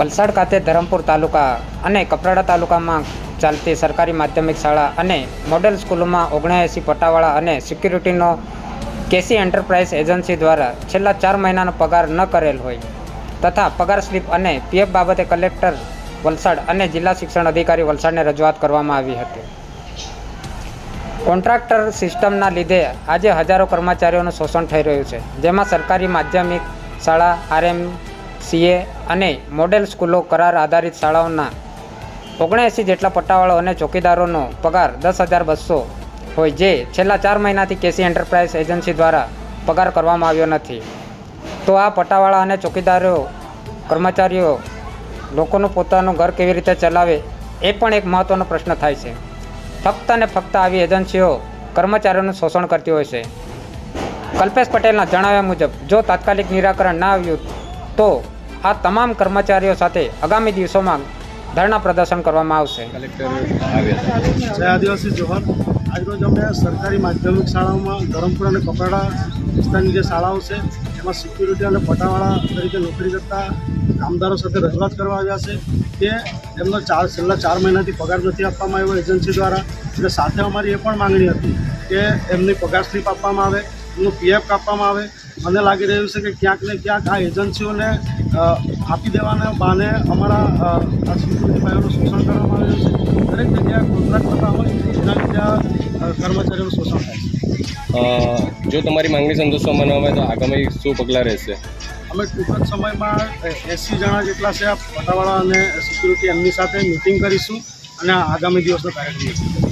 વલસાડ ખાતે ધરમપુર તાલુકા અને કપરાડા તાલુકામાં ચાલતી સરકારી માધ્યમિક શાળા અને મોડેલ સ્કૂલોમાં 79 પટ્ટાવાળા અને સિક્યુરિટીનો કેસી એન્ટરપ્રાઇઝ એજન્સી દ્વારા છેલ્લા 4 મહિનાનો પગાર ન કરેલ હોય તથા પગાર સ્લીપ અને પીએફ બાબતે કલેક્ટર વલસાડ અને જિલ્લા શિક્ષણ અધિકારી વલસાડને રજૂઆત કરવામાં આવી હતી। કોન્ટ્રાક્ટર સિસ્ટમના લીધે આજે હજારો કર્મચારીઓનું શોષણ થઈ રહ્યું છે, જેમાં સરકારી માધ્યમિક શાળા, આરએમસીએ અને મોડેલ સ્કૂલો, કરાર આધારિત શાળાઓના 79 જેટલા પટ્ટાવાળો અને ચોકીદારોનો પગાર 10,200 હોય, જે છેલ્લા 4 મહિનાથી કેસી એન્ટરપ્રાઇઝ એજન્સી દ્વારા પગાર કરવામાં આવ્યો નથી। તો આ પટ્ટાવાળા અને ચોકીદારો કર્મચારીઓ લોકોનું પોતાનું ઘર કેવી રીતે ચલાવે એ પણ એક મહત્ત્વનો પ્રશ્ન થાય છે। ફક્ત અને ફક્ત આવી એજન્સીઓ કર્મચારીઓનું શોષણ કરતી હોય છે। કલ્પેશ પટેલના જણાવ્યા મુજબ જો તાત્કાલિક નિરાકરણ ના આવ્યું તો આ તમામ કર્મચારીઓ સાથે આગામી દિવસોમાં ધરણા પ્રદર્શન કરવામાં આવશે। જય આદિવાસી જોહર। આજરોજ અમે સરકારી માધ્યમિક શાળાઓમાં ધરમપુર અને કપરાડા વિસ્તારની જે શાળાઓ છે એમાં સિક્યુરિટી અને પટ્ટાવાળા તરીકે નોકરી કરતા કામદારો સાથે રજૂઆત કરવા આવ્યા છે કે એમનો છેલ્લા 4 મહિનાથી પગાર નથી આપવામાં આવ્યો એજન્સી દ્વારા, અને સાથે અમારી એ પણ માંગણી હતી કે એમની પગાર સ્લીપ આપવામાં આવે, એમનું પીએફ કાપવામાં આવે। મને લાગી રહ્યું છે કે ક્યાંક ને ક્યાંક આ એજન્સીઓને આપી દેવાના બહાને અમારા આ સિક્યુરિટી ભાઈઓનું શોષણ કરવામાં આવ્યું છે। દરેક જગ્યાએ કોન્ટ્રાક્ટ થતા હોય એના લીધે કર્મચારીઓનું શોષણ થાય છે। જો તમારી માંગણી સંતોષવામાં ન આવે તો આગામી શું પગલાં રહેશે? અમે ટૂંક જ સમયમાં 80 જણા જેટલા છે આ પટ્ટાવાળા અને સિક્યુરિટી એમની સાથે મિટિંગ કરીશું અને આગામી દિવસનો કાર્યક્રમ